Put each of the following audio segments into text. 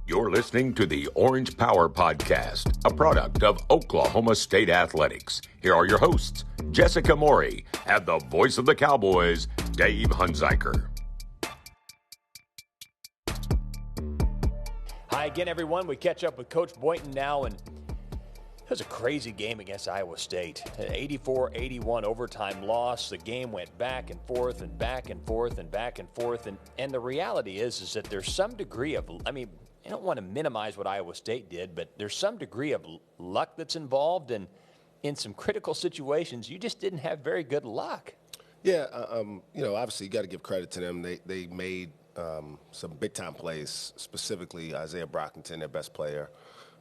You're listening to the Orange Power Podcast, a product of Oklahoma State Athletics. Here are your hosts, Jessica Morrey and the voice of the Cowboys, Dave Hunziker. Hi again, everyone. We catch up with Coach Boynton now, and it was a crazy game against Iowa State. An 84-81 overtime loss. The game went back and forth and back and forth and back and forth. And the reality is that there's some degree of, I don't want to minimize what Iowa State did, but there's some degree of luck that's involved. And in some critical situations, you just didn't have very good luck. Yeah, obviously you got to give credit to them. They made some big-time plays, specifically Isaiah Brockington, their best player.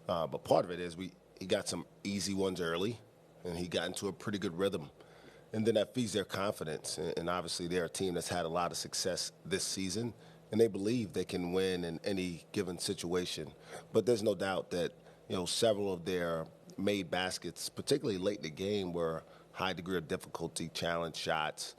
But part of it is he got some easy ones early, and he got into a pretty good rhythm. And then that feeds their confidence. And obviously they're a team that's had a lot of success this season, and they believe they can win in any given situation. But there's no doubt that, several of their made baskets, particularly late in the game, were high degree of difficulty, challenge shots.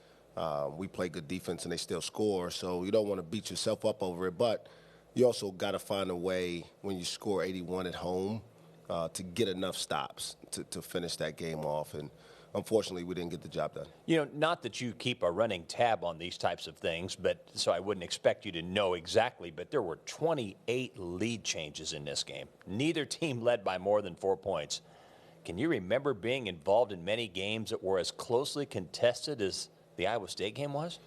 We play good defense, and they still score, so you don't want to beat yourself up over it. But you also got to find a way when you score 81 at home to get enough stops to finish that game off. And unfortunately, we didn't get the job done. Not that you keep a running tab on these types of things, but so I wouldn't expect you to know exactly, but there were 28 lead changes in this game. Neither team led by more than 4 points. Can you remember being involved in many games that were as closely contested as the Iowa State game was?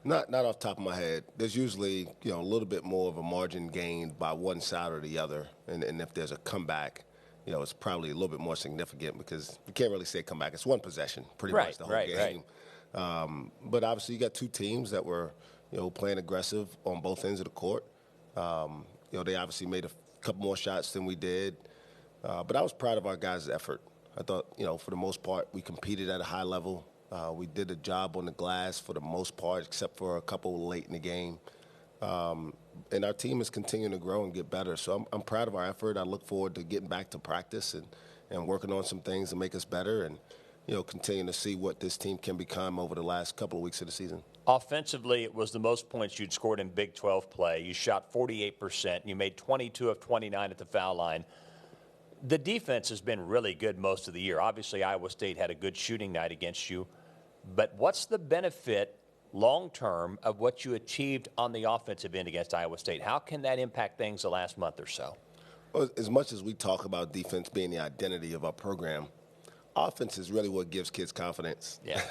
Not off the top of my head. There's usually, a little bit more of a margin gained by one side or the other. And if there's a comeback, it's probably a little bit more significant because you can't really say comeback. It's one possession pretty much the whole game. Right. But obviously you got two teams that were, playing aggressive on both ends of the court. They obviously made a couple more shots than we did. But I was proud of our guys' effort. I thought, for the most part, we competed at a high level. We did a job on the glass for the most part, except for a couple late in the game. And our team is continuing to grow and get better. So I'm proud of our effort. I look forward to getting back to practice and working on some things to make us better and, continuing to see what this team can become over the last couple of weeks of the season. Offensively, it was the most points you'd scored in Big 12 play. You shot 48%. You made 22 of 29 at the foul line. The defense has been really good most of the year. Obviously, Iowa State had a good shooting night against you. But what's the benefit long-term of what you achieved on the offensive end against Iowa State? How can that impact things the last month or so? Well, as much as we talk about defense being the identity of our program, offense is really what gives kids confidence. Yeah.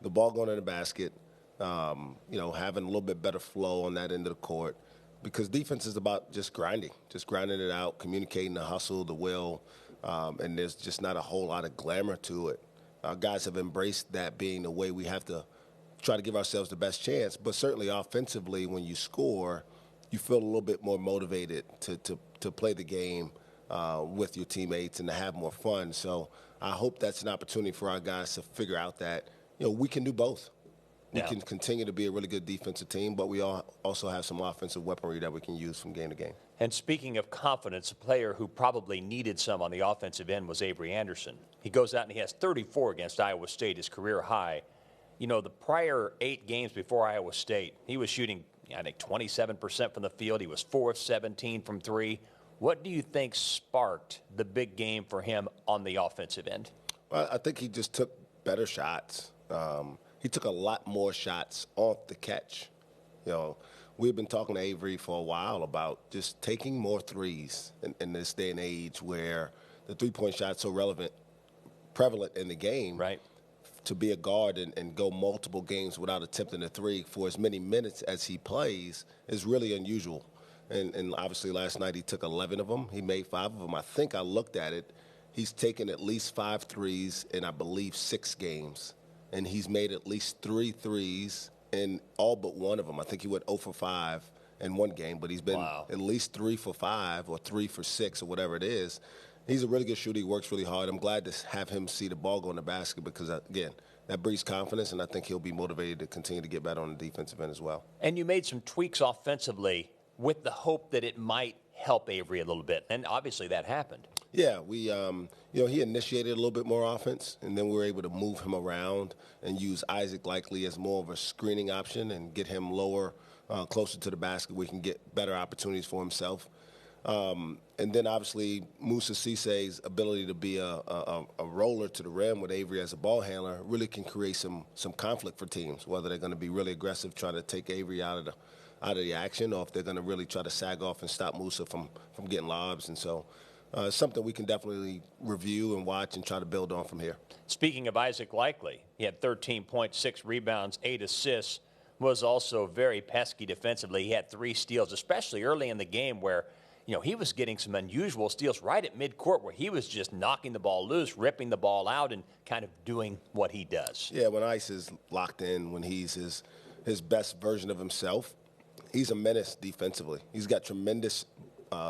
The ball going in the basket, having a little bit better flow on that end of the court. Because defense is about just grinding it out, communicating the hustle, the will, and there's just not a whole lot of glamour to it. Our guys have embraced that being the way we have to try to give ourselves the best chance. But certainly offensively, when you score, you feel a little bit more motivated to play the game with your teammates and to have more fun. So I hope that's an opportunity for our guys to figure out that, we can do both. We can continue to be a really good defensive team, but we also have some offensive weaponry that we can use from game to game. And speaking of confidence, a player who probably needed some on the offensive end was Avery Anderson. He goes out and he has 34 against Iowa State, his career high. The prior 8 games before Iowa State, he was shooting, 27% from the field. He was 4 of 17 from 3. What do you think sparked the big game for him on the offensive end? Well, I think he just took better shots. He took a lot more shots off the catch. We've been talking to Avery for a while about just taking more threes in this day and age where the three-point shot's so prevalent in the game. Right. To be a guard and go multiple games without attempting a three for as many minutes as he plays is really unusual. And obviously last night he took 11 of them. He made 5 of them. I think I looked at it. He's taken at least 5 threes in, I believe, 6 games. And he's made at least 3 threes in all but one of them. I think he went 0 for 5 in one game, but he's been at least 3 for 5 or 3 for 6 or whatever it is. He's a really good shooter. He works really hard. I'm glad to have him see the ball go in the basket because, again, that breeds confidence, and I think he'll be motivated to continue to get better on the defensive end as well. And you made some tweaks offensively with the hope that it might help Avery a little bit, and obviously that happened. Yeah, he initiated a little bit more offense, and then we were able to move him around and use Isaac Likely as more of a screening option and get him lower, closer to the basket where he can get better opportunities for himself. And then obviously Musa Cisse's ability to be a roller to the rim with Avery as a ball handler really can create some conflict for teams, whether they're going to be really aggressive trying to take Avery out of the action, or if they're going to really try to sag off and stop Musa from getting lobs. And so it's something we can definitely review and watch and try to build on from here. Speaking of Isaac Likely, he had 13 points, 6 rebounds, 8 assists, was also very pesky defensively. He had 3 steals, especially early in the game where he was getting some unusual steals right at midcourt where he was just knocking the ball loose, ripping the ball out, and kind of doing what he does. Yeah, when Ice is locked in, when he's his best version of himself, he's a menace defensively. He's got tremendous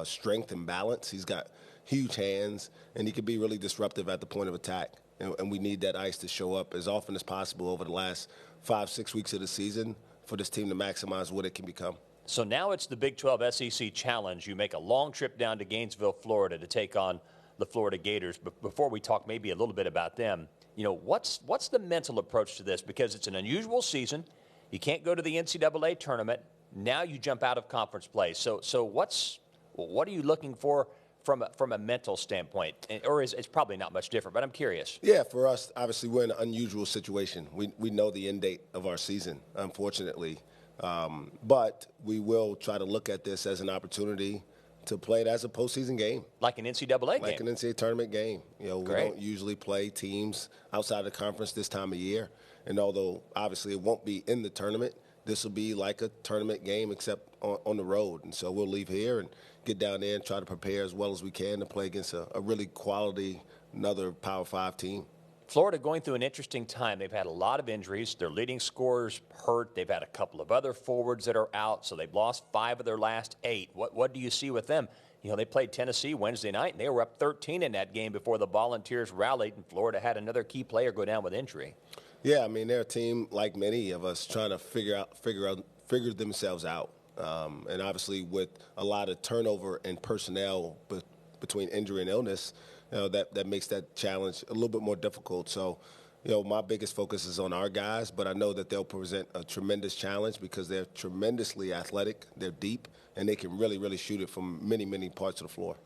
strength and balance. He's got huge hands, and he can be really disruptive at the point of attack. And we need that Ice to show up as often as possible over the last 5-6 weeks of the season for this team to maximize what it can become. So now it's the Big 12 SEC Challenge. You make a long trip down to Gainesville, Florida to take on the Florida Gators. But before we talk maybe a little bit about them, what's the mental approach to this? Because it's an unusual season. You can't go to the NCAA tournament. Now you jump out of conference play. So what are you looking for from a mental standpoint? Or it's probably not much different, but I'm curious. Yeah, for us, obviously, we're in an unusual situation. We know the end date of our season, unfortunately. But we will try to look at this as an opportunity to play it as a postseason game. Like an NCAA game. Like an NCAA tournament game. We don't usually play teams outside the conference this time of year. And although, obviously, it won't be in the tournament, this will be like a tournament game except on the road. And so we'll leave here and get down there and try to prepare as well as we can to play against a really quality, another Power 5 team. Florida going through an interesting time. They've had a lot of injuries. Their leading scorers hurt. They've had a couple of other forwards that are out, so they've lost 5 of their last 8. What do you see with them? They played Tennessee Wednesday night, and they were up 13 in that game before the Volunteers rallied, and Florida had another key player go down with injury. Yeah, I mean, they're a team like many of us trying to figure themselves out. And obviously with a lot of turnover in personnel between injury and illness, that makes that challenge a little bit more difficult. So, my biggest focus is on our guys, but I know that they'll present a tremendous challenge because they're tremendously athletic, they're deep, and they can really, really shoot it from many, many parts of the floor.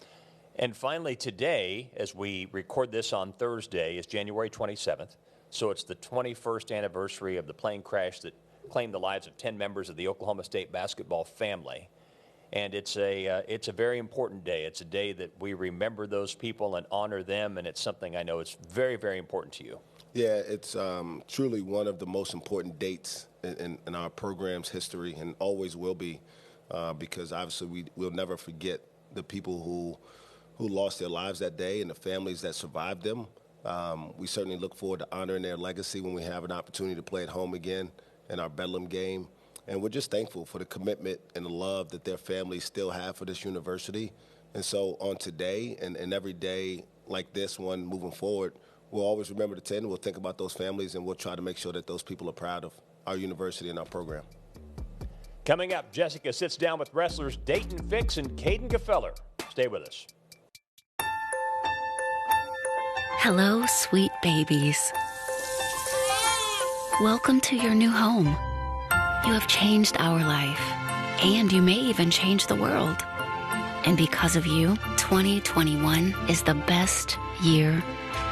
And finally today, as we record this on Thursday, is January 27th. So it's the 21st anniversary of the plane crash that claimed the lives of 10 members of the Oklahoma State basketball family. And it's a very important day. It's a day that we remember those people and honor them, and it's something I know is very, very important to you. Yeah, it's truly one of the most important dates in our program's history, and always will be, because obviously we'll never forget the people who lost their lives that day and the families that survived them. We certainly look forward to honoring their legacy when we have an opportunity to play at home again in our Bedlam game. And we're just thankful for the commitment and the love that their families still have for this university. And so on today and every day like this one moving forward, we'll always remember the 10. We'll think about those families, and we'll try to make sure that those people are proud of our university and our program. Coming up, Jessica sits down with wrestlers Daton Fix and Kaden Gfeller. Stay with us. Hello, sweet babies. Welcome to your new home. You have changed our life, and you may even change the world. And because of you, 2021 is the best year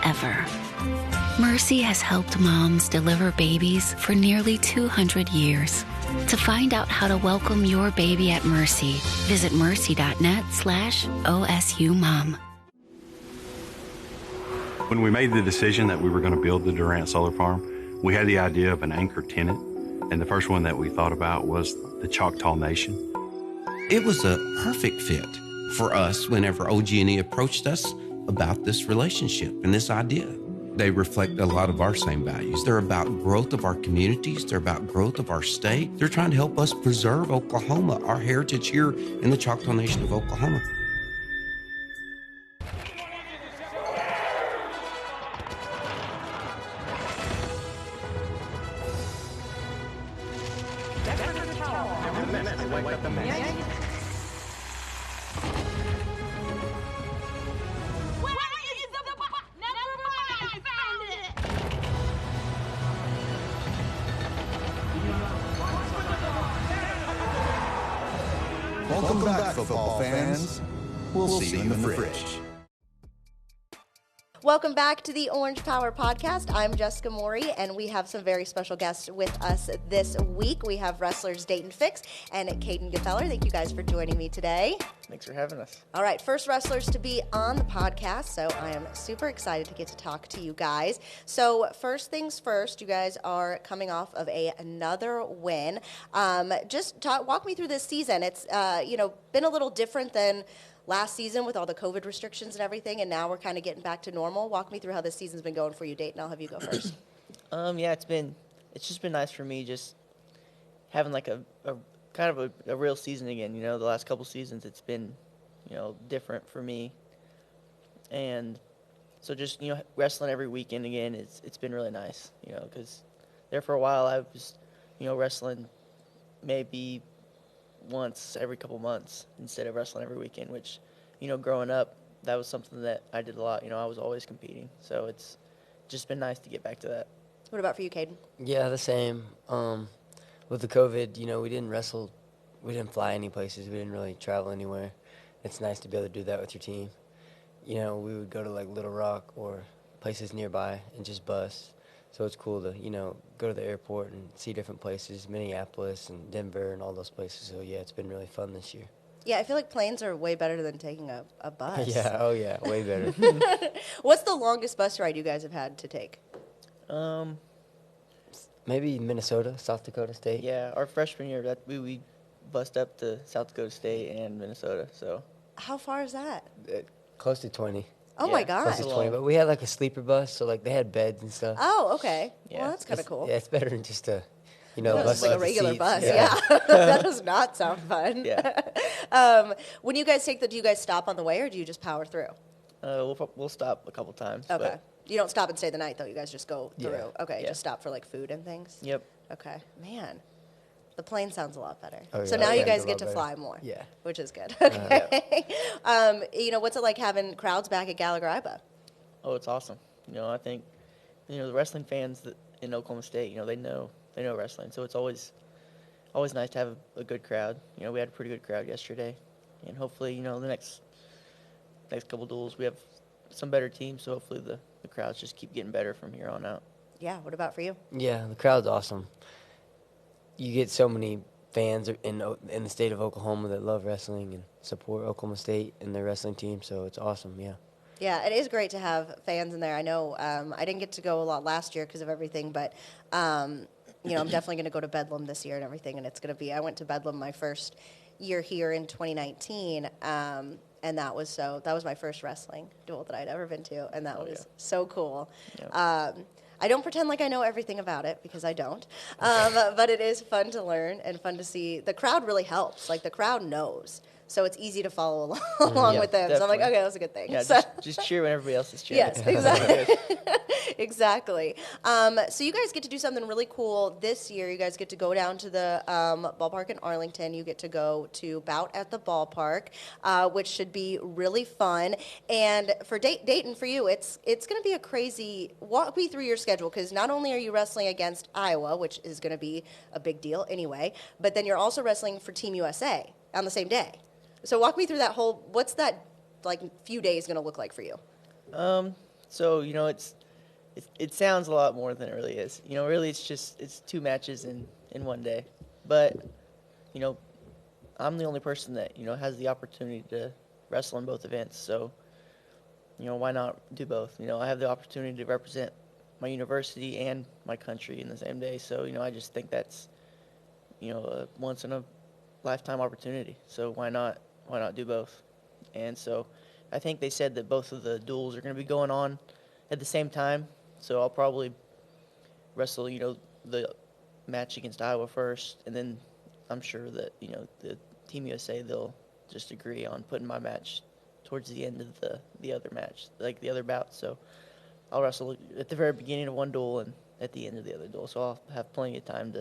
ever. Mercy has helped moms deliver babies for nearly 200 years. To find out how to welcome your baby at Mercy, visit mercy.net/OSUmom. When we made the decision that we were going to build the Durant Solar Farm, we had the idea of an anchor tenant. And the first one that we thought about was the Choctaw Nation. It was a perfect fit for us whenever OG&E approached us about this relationship and this idea. They reflect a lot of our same values. They're about growth of our communities. They're about growth of our state. They're trying to help us preserve Oklahoma, our heritage here in the Choctaw Nation of Oklahoma. Welcome back, football fans. We'll see you in the fridge. Welcome back to the Orange Power Podcast. I'm Jessica Morrey, and we have some very special guests with us this week. We have wrestlers Daton Fix and Kaden Gfeller. Thank you guys for joining me today. Thanks for having us. All right, first wrestlers to be on the podcast, so I am super excited to get to talk to you guys. So first things first, you guys are coming off of another win. Walk me through this season. It's been a little different than last season with all the COVID restrictions and everything, and now we're kind of getting back to normal. Walk me through how this season's been going for you, Dayton. I'll have you go first. It's just been nice for me just having like a kind of a real season again. The last couple seasons it's been, different for me. And so just, wrestling every weekend again, it's been really nice, because there for a while I was, wrestling maybe once every couple months instead of wrestling every weekend, which, growing up, that was something that I did a lot. I was always competing. So it's just been nice to get back to that. What about for you, Kaden? Yeah, the same. With the COVID, we didn't wrestle. We didn't fly any places. We didn't really travel anywhere. It's nice to be able to do that with your team. We would go to like Little Rock or places nearby and just bus. So it's cool to, go to the airport and see different places, Minneapolis and Denver and all those places. So, yeah, it's been really fun this year. Yeah, I feel like planes are way better than taking a bus. Yeah, oh, yeah, way better. What's the longest bus ride you guys have had to take? Maybe Minnesota, South Dakota State. Yeah, our freshman year, we bussed up to South Dakota State and Minnesota. So how far is that? Close to 20. Oh, my God. Close to 20, but we had like a sleeper bus, so like they had beds and stuff. Oh, okay. Yeah. Well, that's kind of cool. Yeah, it's better than just a, bus like a regular seats. bus. Yeah. That does not sound fun. Yeah. When you guys take do you guys stop on the way or do you just power through? We'll stop a couple times. Okay. But You don't stop and stay the night, though. You guys just go through. Yeah. Okay, Yeah. just stop for like food and things. Yep. Okay, man. The plane sounds a lot better. Oh, So yeah, now you plane's guys a get lot to better. fly more. Yeah. Which is good. Okay. What's it like having crowds back at Gallagher-Iba? Oh, it's awesome. I think, the wrestling fans in Oklahoma State, they know wrestling. So it's always nice to have a good crowd. We had a pretty good crowd yesterday. And hopefully, the next couple duels, we have some better teams. So hopefully the crowds just keep getting better from here on out. Yeah, what about for you? Yeah, the crowd's awesome. You get so many fans in the state of Oklahoma that love wrestling and support Oklahoma State and their wrestling team, so it's awesome, yeah. Yeah, it is great to have fans in there. I know I didn't get to go a lot last year because of everything, but I'm definitely going to go to Bedlam this year and everything, and it's going to be, I went to Bedlam my first year here in 2019, and that was my first wrestling duel that I'd ever been to, and that was so cool. Yep. I don't pretend like I know everything about it because I don't, but it is fun to learn and fun to see. The crowd really helps. Like, the crowd knows. So it's easy to follow along Yeah, with them. definitely. So I'm like, okay, that's a good thing. Yeah, So- just cheer when everybody else is cheering. Yes, exactly. Exactly. So you guys get to do something really cool this year. You guys get to go down to the ballpark in Arlington. You get to go to Bout at the Ballpark, which should be really fun. And for Dayton, for you, it's going to be a crazy, walk me through your schedule, because not only are you wrestling against Iowa, which is going to be a big deal anyway, but then you're also wrestling for Team USA on the same day. So walk me through that whole, what's that like few days going to look like for you? So it sounds a lot more than it really is. Really it's 2 matches in one day. But I'm the only person that has the opportunity to wrestle in both events. So why not do both? I have the opportunity to represent my university and my country in the same day. So I just think that's a once in a lifetime opportunity. So why not do both? And so I think they said that both of the duels are going to be going on at the same time. So I'll probably wrestle, the match against Iowa first, and then I'm sure that, the Team USA, they'll just agree on putting my match towards the end of the other match, like the other bout. So I'll wrestle at the very beginning of one duel and at the end of the other duel. So I'll have plenty of time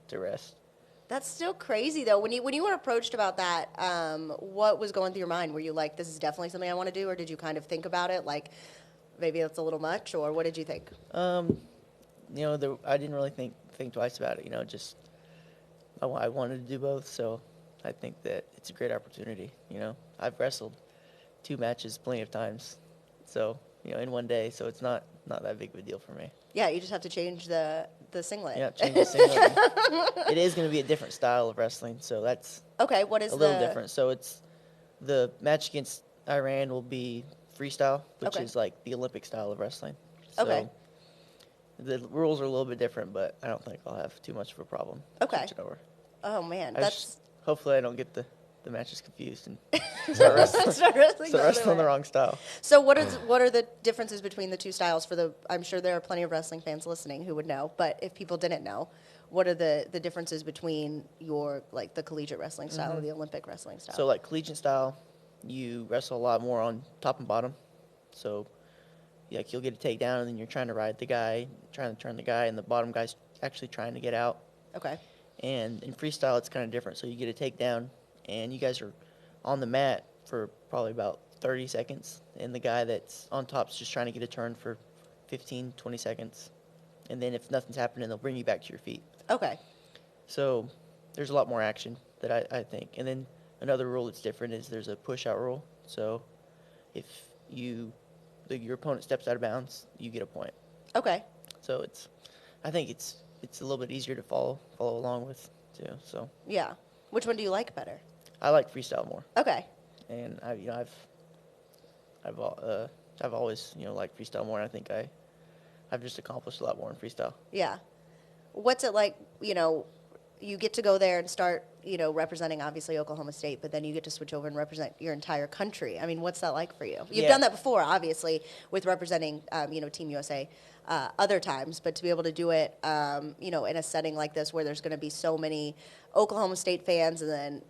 to rest. That's still crazy, though. When you were approached about that, what was going through your mind? Were you like, this is definitely something I want to do, or did you kind of think about it, like maybe that's a little much, or what did you think? I didn't really think twice about it. Just I wanted to do both, so I think that it's a great opportunity. I've wrestled 2 matches plenty of times. So, in one day. So it's not that big of a deal for me. Yeah, you just have to change the singlet. Yeah, change the singlet. It is going to be a different style of wrestling. So that's okay. What is a little different. So it's the match against Iran will be freestyle, which is like the Olympic style of wrestling. So the rules are a little bit different, but I don't think I'll have too much of a problem. Switching over. Oh man, hopefully I don't get the matches confused and start wrestling the wrong style. So what are the differences between the two styles? I'm sure there are plenty of wrestling fans listening who would know, but if people didn't know, what are the differences between the collegiate wrestling style and the Olympic wrestling style? So like collegiate style, you wrestle a lot more on top and bottom. So you'll get a takedown and then you're trying to ride the guy, trying to turn the guy, and the bottom guy's actually trying to get out. Okay. And in freestyle, it's kind of different. So you get a takedown, and you guys are on the mat for probably about 30 seconds, and the guy that's on top's just trying to get a turn for 15, 20 seconds. And then if nothing's happening, they'll bring you back to your feet. Okay. So there's a lot more action that I think. And then another rule that's different is there's a push-out rule. So if your opponent steps out of bounds, you get a point. Okay. So I think it's a little bit easier to follow along with too. So yeah. Which one do you like better? I like freestyle more. Okay. And I've always liked freestyle more. And I think I've just accomplished a lot more in freestyle. Yeah. What's it like? You get to go there and start representing obviously Oklahoma State, but then you get to switch over and represent your entire country. I mean, what's that like for you? You've done that before, obviously, with representing Team USA other times, but to be able to do it in a setting like this where there's going to be so many Oklahoma State fans and then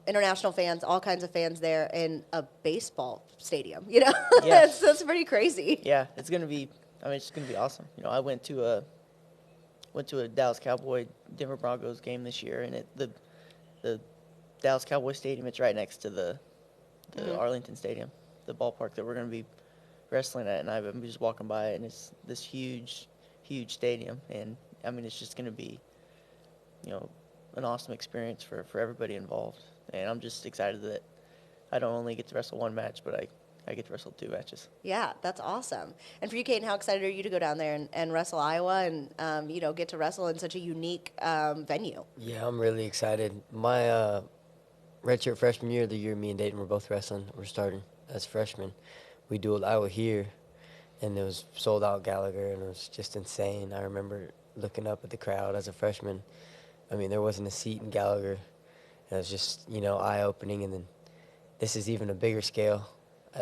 international fans, all kinds of fans there in a baseball stadium, that's pretty crazy. Yeah, it's going to be awesome. I went to a Dallas Cowboy Denver Broncos game this year, and the Dallas Cowboy Stadium, it's right next to the Arlington Stadium, the ballpark that we're going to be wrestling at, and I'm just walking by it, and it's this huge stadium, and I mean it's just going to be an awesome experience for everybody involved, and I'm just excited that I don't only get to wrestle one match, but I get to wrestle 2 matches. Yeah, that's awesome. And for you, Kaden, how excited are you to go down there and wrestle Iowa and get to wrestle in such a unique venue? Yeah, I'm really excited. My redshirt freshman year, the year me and Dayton were both wrestling, we're starting as freshmen. We dueled Iowa here, and it was sold out Gallagher, and it was just insane. I remember looking up at the crowd as a freshman. I mean, there wasn't a seat in Gallagher, and it was just eye-opening. And then this is even a bigger scale.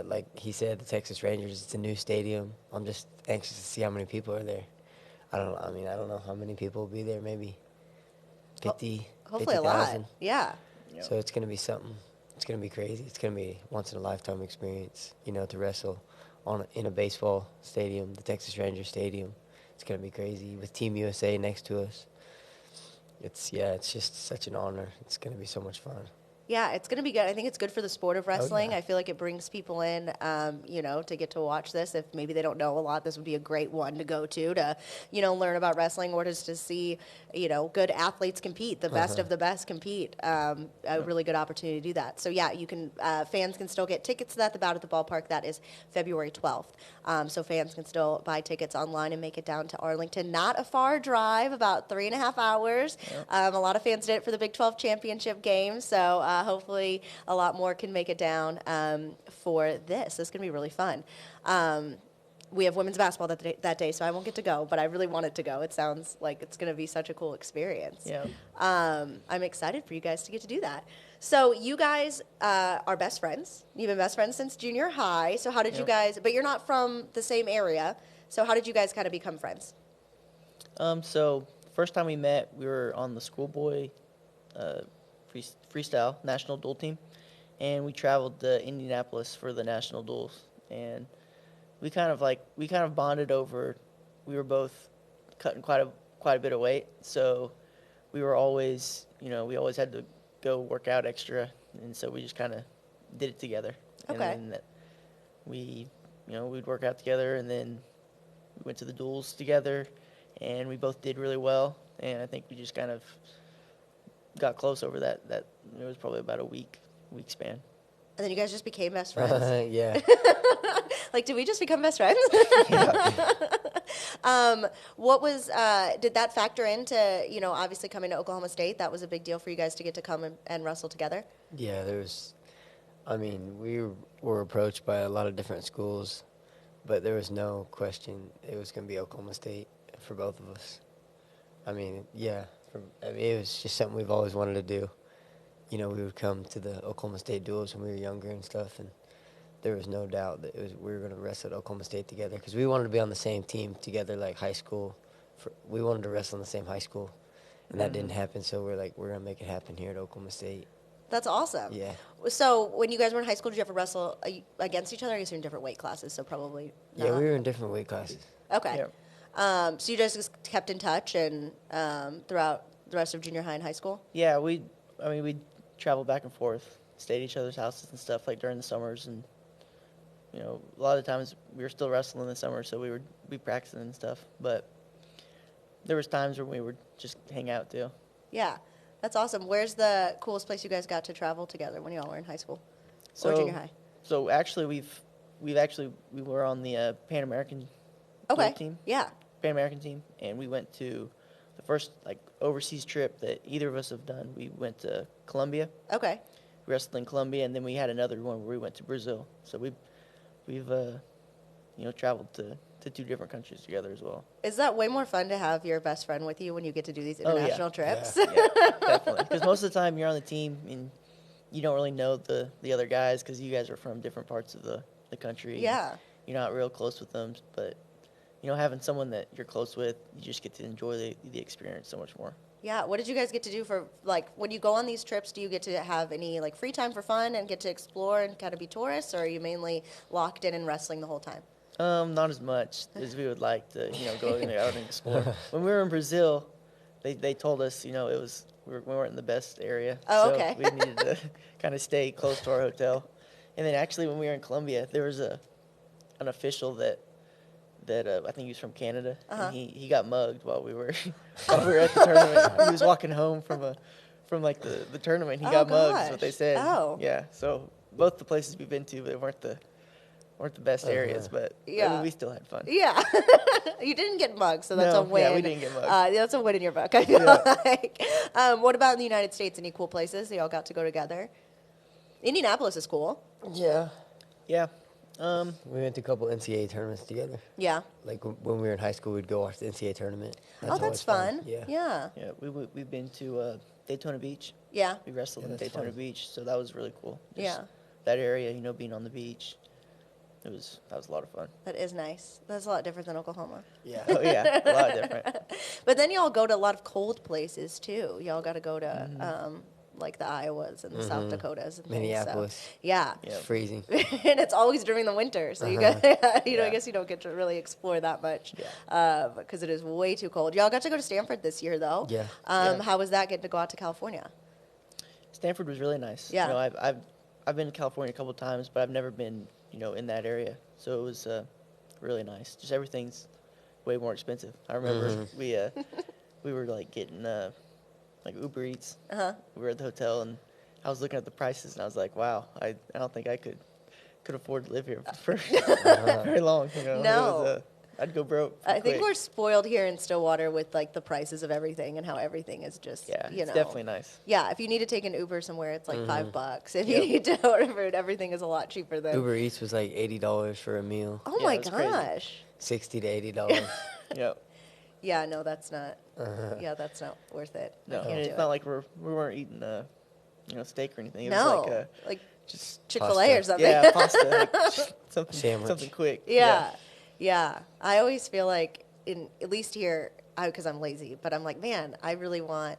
Like he said, the Texas Rangers, it's a new stadium. I'm just anxious to see how many people are there. I don't know how many people will be there, maybe 50, hopefully 50,000. a lot. Yeah. So it's going to be something. It's going to be crazy. It's going to be once-in-a-lifetime experience, to wrestle in a baseball stadium, the Texas Rangers Stadium. It's going to be crazy with Team USA next to us. It's just such an honor. It's going to be so much fun. Yeah, it's going to be good. I think it's good for the sport of wrestling. Oh, yeah. I feel like it brings people in, to get to watch this. If maybe they don't know a lot, this would be a great one to go to learn about wrestling or just to see, good athletes compete, the best of the best compete. A really good opportunity to do that. So, yeah, you can fans can still get tickets to that. The Bout at the Ballpark, that is February 12th. So fans can still buy tickets online and make it down to Arlington. Not a far drive, about 3.5 hours. Yep. A lot of fans did it for the Big 12 championship game. So hopefully a lot more can make it down for this. This is going to be really fun. We have women's basketball that day, so I won't get to go, but I really wanted to go. It sounds like it's going to be such a cool experience. Yeah. I'm excited for you guys to get to do that. So you guys are best friends. You've been best friends since junior high. So how did you guys, but you're not from the same area, so how did you guys kind of become friends? So first time we met, we were on the schoolboy freestyle national duel team, and we traveled to Indianapolis for the national duels, and we kind of bonded over. We were both cutting quite a bit of weight, so we were always we always had to go work out extra, and so we just kind of did it together. Okay. And then we'd work out together, and then we went to the duels together, and we both did really well, and I think we just kind of got close over that it was probably about a week span. And then you guys just became best friends. Yeah. Like, did we just become best friends? What was, did that factor into, you know, obviously coming to Oklahoma State? That was a big deal for you guys to get to come and wrestle together? Yeah, we were approached by a lot of different schools, but there was no question it was going to be Oklahoma State for both of us. I mean, yeah, it was just something we've always wanted to do. You know, we would come to the Oklahoma State duels when we were younger and stuff, and there was no doubt that we were going to wrestle at Oklahoma State together because we wanted to be on the same team together, like high school. We wanted to wrestle in the same high school, and that didn't happen, so we're like, we're going to make it happen here at Oklahoma State. That's awesome. Yeah. So when you guys were in high school, did you ever wrestle against each other? I guess you're in different weight classes, so probably not. Yeah, we were in different weight classes. Okay. Yeah. So you guys just kept in touch and throughout the rest of junior high and high school? Yeah, we'd travel back and forth, stay at each other's houses and stuff, like during the summers. And, you know, a lot of the times we were still wrestling in the summer, so we would be practicing and stuff. But there was times where we would just hang out, too. Yeah. That's awesome. Where's the coolest place you guys got to travel together when you all were in high school or junior high? So actually, we were on the Pan American team. Yeah. Pan American team, and we went to the first like overseas trip that either of us have done. We went to Colombia. Okay. We wrestled in Colombia, and then we had another one where we went to Brazil. So we've traveled to 2 different countries together as well. Is that way more fun to have your best friend with you when you get to do these international trips? Yeah, definitely. Because most of the time you're on the team and you don't really know the other guys because you guys are from different parts of the country. Yeah. You're not real close with them, but you know, having someone that you're close with, you just get to enjoy the experience so much more. Yeah. What did you guys get to do for, like, when you go on these trips, do you get to have any, like, free time for fun and get to explore and kind of be tourists, or are you mainly locked in and wrestling the whole time? Not as much as we would like to, go out and explore. When we were in Brazil, they told us, we weren't in the best area. Oh, okay. So we needed to kind of stay close to our hotel. And then actually when we were in Colombia, there was an official that I think he was from Canada, and he got mugged while we were at the tournament. He was walking home from the tournament. He got mugged, is what they said. Oh. Yeah. So both the places we've been to, they weren't the best areas, but we still had fun. Yeah. You didn't get mugged, so that's a win. Yeah, we didn't get mugged. That's a win in your book, I feel like. What about in the United States? Any cool places you all got to go together? Indianapolis is cool. Yeah. Yeah. We went to a couple NCAA tournaments together. Yeah. Like when we were in high school, we'd go watch the NCAA tournament. That's always fun. Yeah. Yeah. Yeah, we've been to Daytona Beach. Yeah. We wrestled in Daytona Beach, so that was really cool. Yeah. That area, being on the beach, that was a lot of fun. That is nice. That's a lot different than Oklahoma. Yeah. Oh yeah, a lot different. But then y'all go to a lot of cold places too. Y'all got to go to like the Iowas and the South Dakotas and Minneapolis. Things, so. Yeah. It's freezing. And it's always during the winter, so you got, I guess you don't get to really explore that much because it is way too cold. Y'all got to go to Stanford this year, though. Yeah. How was that getting to go out to California? Stanford was really nice. Yeah. I've been to California a couple times, but I've never been in that area, so it was really nice. Just everything's way more expensive. I remember we were like getting like Uber Eats. We were at the hotel, and I was looking at the prices, and I was like, wow, I don't think I could afford to live here for very long. No. I'd go broke. I think we're spoiled here in Stillwater with like the prices of everything and how everything is just, it's definitely nice. Yeah, if you need to take an Uber somewhere, it's like $5. If you need to order food, everything is a lot cheaper than Uber Eats was like $80 for a meal. Oh my gosh. $60 to $80. Yep. Yeah, no, that's not. Yeah, that's not worth it. No, and it's not like we weren't eating steak or anything. It no, was like just Chick-fil-A or something. Yeah, pasta, like something quick. Yeah. I always feel like, at least here, because I'm lazy, but I'm like, man, I really want,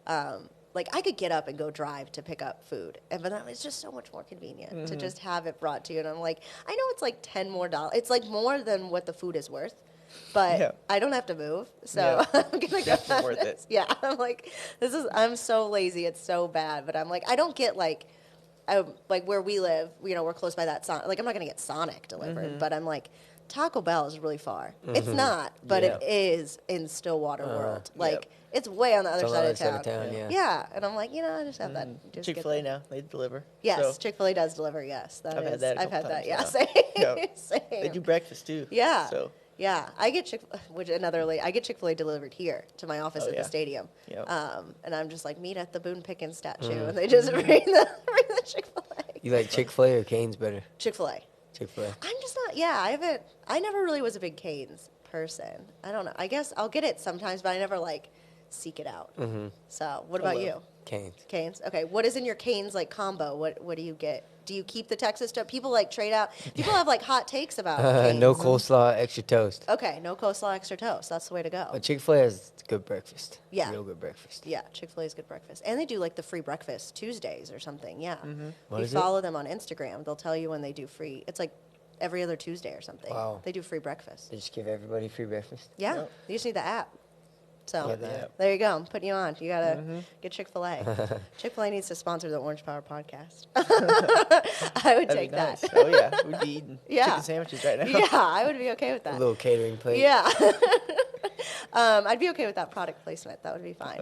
like, I could get up and go drive to pick up food, but it's just so much more convenient to just have it brought to you. And I'm like, I know it's like $10 more. It's like more than what the food is worth, but I don't have to move, so I'm gonna definitely worth it. Yeah, I'm like, I'm so lazy. It's so bad, but I'm like, I don't get like where we live. We're close by that Sonic. Like, I'm not gonna get Sonic delivered, but I'm like, Taco Bell is really far. It's not, but it is in Stillwater World. Like, it's way on the other side of town. Yeah, and I'm like, I just have that. Just Chick-fil-A now, they deliver. Yes, so. Chick-fil-A does deliver, yes. I've had that I've had that, yeah. now. Same. Same. They do breakfast, too. Yeah. So. Yeah, I get I get Chick-fil-A delivered here to my office at the stadium. Yep. And I'm just like, meet at the Boone Pickens statue, and they just bring the Chick-fil-A. You like Chick-fil-A or Cane's better? Chick-fil-A. Chick-fil-A. I'm just not, I never really was a big Cane's person. I don't know. I guess I'll get it sometimes, but I never, seek it out. So, what about you? Cane's. Okay. What is in your Cane's, combo? What do you get? Do you keep the Texas toast? People, trade out. People have, hot takes about Cane's. No coleslaw, extra toast. Okay, no coleslaw, extra toast. That's the way to go. But Chick-fil-A has good breakfast. Yeah. Real good breakfast. Yeah, Chick-fil-A is good breakfast. And they do, the free breakfast Tuesdays or something, yeah. What If is you it? follow them on Instagram, they'll tell you when they do free. It's every other Tuesday or something. Wow. They do free breakfast. They just give everybody free breakfast? Yeah, you just need the app. So, Yeah, the app. there you go. I'm putting you on. You got to get Chick-fil-A. Chick-fil-A needs to sponsor the Orange Power podcast. I would take Nice. that. Oh, yeah. We'd be eating Yeah. chicken sandwiches right now. Yeah, I would be okay with A that. little catering plate. Yeah. I'd be okay with that product placement. That would be fine.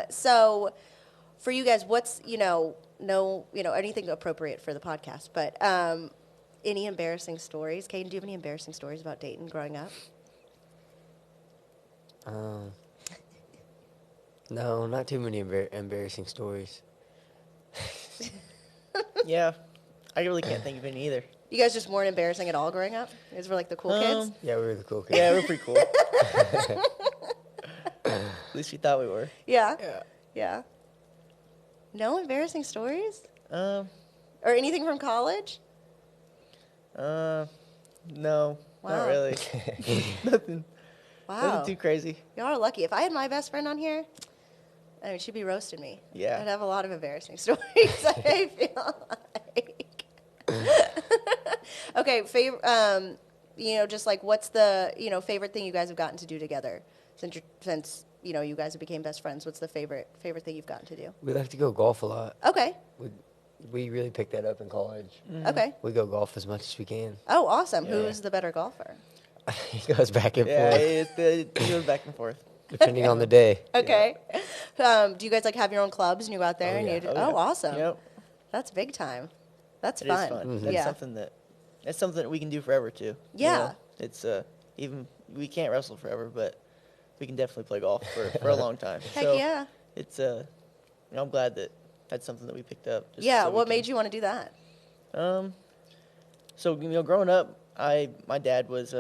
So for you guys, what's, anything appropriate for the podcast, but any embarrassing stories? Kaden, do you have any embarrassing stories about Dayton growing up? No, not too many embarrassing stories. Yeah. I really can't think of any either. You guys just weren't embarrassing at all growing up? You guys were the cool kids? Yeah, we were the cool kids. Yeah, we're pretty cool. At least we thought we were. Yeah. Yeah. Yeah. No embarrassing stories? Or Or anything from college? no, Wow. not really. Nothing. Wow. Nothing too crazy. Y'all are lucky. If I had my best friend on here, she'd be roasting me. Yeah. I'd have a lot of embarrassing stories, I feel like. Okay, what's the, favorite thing you guys have gotten to do together since you guys became best friends? What's the favorite thing you've gotten to do? We like to go golf a lot. Okay. We really picked that up in college. Okay. We go golf as much as we can. Oh, awesome. Yeah. Who's the better golfer? He goes back and Yeah, forth, it goes back and forth. depending on the day. Okay. Do you guys have your own clubs and you go out there Oh, and yeah. you do? Oh, yeah. Awesome. Yep. That's big time. That's It fun. is fun. Mm-hmm. That's Yeah. something that we can do forever too. Yeah. It's even we can't wrestle forever, but we can definitely play golf for a long time. Heck so yeah. It's I'm glad that that's something that we picked up. Yeah. What made you want to do that? So growing up, my dad was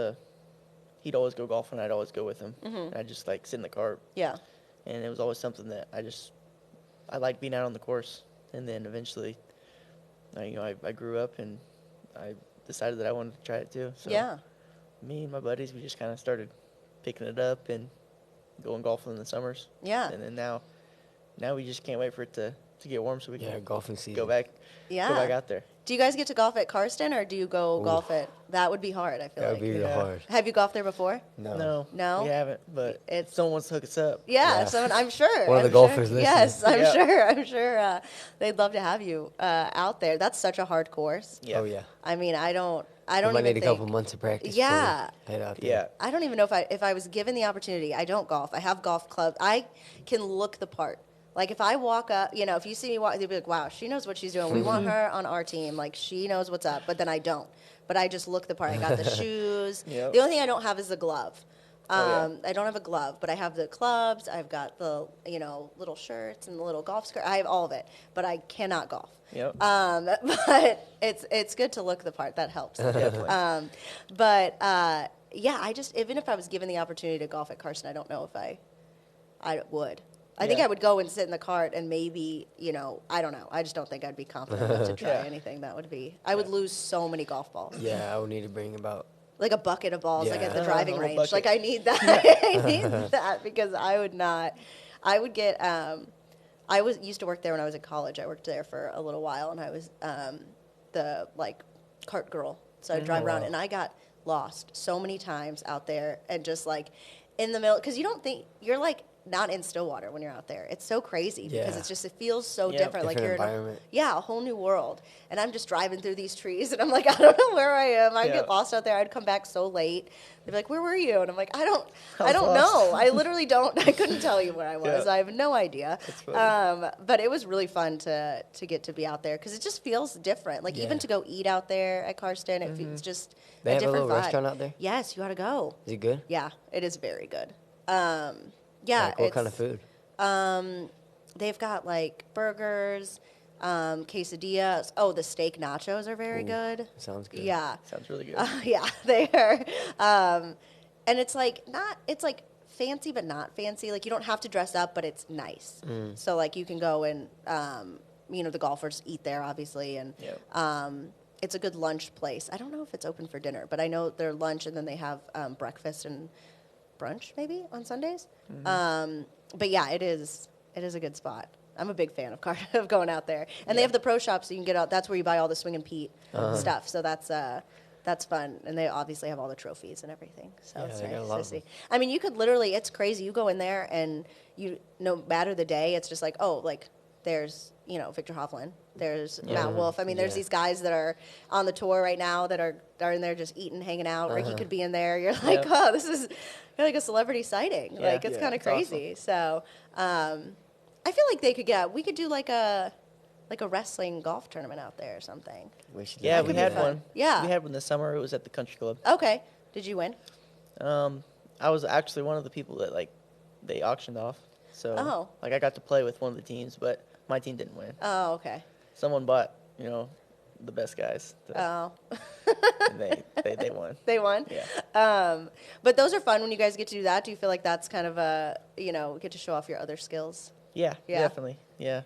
he'd always go golfing. I'd always go with him. And I'd just sit in the cart. Yeah. And it was always something that I liked being out on the course. And then eventually, I grew up and I decided that I wanted to try it too. So Yeah. me and my buddies, we just kind of started picking it up and going golfing in the summers. Yeah. And then now we just can't wait for it to get warm so we Yeah, can golfing season. go back out there. Do you guys get to golf at Karsten or do you go golf at? That would be hard, I feel That like. would be real hard. Have you golfed there before? No. No? we haven't, but It's- someone wants to hook us up. Yeah, Yeah. so I'm sure. One of the I'm sure. golfers listening. Yes, I'm Yeah. sure. I'm sure they'd love to have you out there. That's such a hard course. Yeah. Oh, yeah. I mean, I don't We might even need think. a couple months of practice Yeah. before we head out there. Yeah. I don't even know if I was given the opportunity. I don't golf. I have golf clubs. I can look the part. Like if I walk up, if you see me walk, they'd be like, "Wow, she knows what she's doing. We want her on our team. Like she knows what's up." But then I don't. But I just look the part. I got the shoes. Yep. The only thing I don't have is the glove. Oh, I don't have a glove, but I have the clubs. I've got the little shirts and the little golf skirt. I have all of it, but I cannot golf. Yep. But it's good to look the part. That helps. Definitely. Yeah, I just even if I was given the opportunity to golf at Karsten, I don't know if I would. I think Yeah. I would go and sit in the cart and maybe, I don't know. I just don't think I'd be confident enough to try Yeah. anything. That would be, I would lose so many golf balls. Yeah, I would need to bring about. Like a bucket of balls, like at the Yeah. driving A whole range. bucket. Like I need that. I need that because I would not. I would get. I used to work there when I was in college. I worked there for a little while, and I was the cart girl. So I'd drive around, and I got lost so many times out there, and just in the middle, because you don't think you're not in Stillwater when you're out there. It's so crazy because Yeah. it feels so Yeah. different. Like Different you're environment. a whole new world. And I'm just driving through these trees, and I'm like, I don't know where I am. I Yeah. get lost out there. I'd come back so late. They'd be like, where were you? And I'm like, I don't was know. lost. I literally don't. I couldn't tell you where I was. Yeah. I have no idea. That's funny. But it was really fun to get to be out there because it just feels different. Like even Yeah. to go eat out there at Karsten, it's just They a have a different little vibe. restaurant out there? Yes, you got to go. Is it good? Yeah, it is very good. Like, what kind of food? They've got like burgers, quesadillas. Oh, the steak nachos are very good. Sounds good. Yeah. Sounds really good. Yeah, they are. And it's like fancy but not fancy. Like you don't have to dress up, but it's nice. So like you can go and the golfers eat there obviously, and it's a good lunch place. I don't know if it's open for dinner, but I know their lunch and then they have breakfast and brunch maybe on Sundays. But yeah, it is a good spot. I'm a big fan of going out there, and they have the pro shop, so you can get out. That's where you buy all the Swing and Pete stuff. So that's fun, and they obviously have all the trophies and everything. So Yeah, it's they got a nice lot to of them. see. I mean, you could literally. It's crazy. You go in there, and no matter the day, it's just like, oh, like there's Victor Hovland, there's Matt Wolf. I mean, there's these guys that are on the tour right now that are in there just eating, hanging out. Or he could be in there. You're like, oh, this is like a celebrity sighting. Yeah. Like it's kind of It's awesome. crazy. So I feel like we could do like a wrestling golf tournament out there or something. We should Yeah, do we that. had fun. one. Yeah. We had one this summer. It was at the country club. Okay. Did you win? I was actually one of the people that they auctioned off. So Oh. I got to play with one of the teams, but my team didn't win. Oh, okay. Someone bought, the best guys. Oh. And they won. They won? Yeah. But those are fun when you guys get to do that. Do you feel like that's kind of get to show off your other skills? Yeah, Yeah. definitely. Yeah.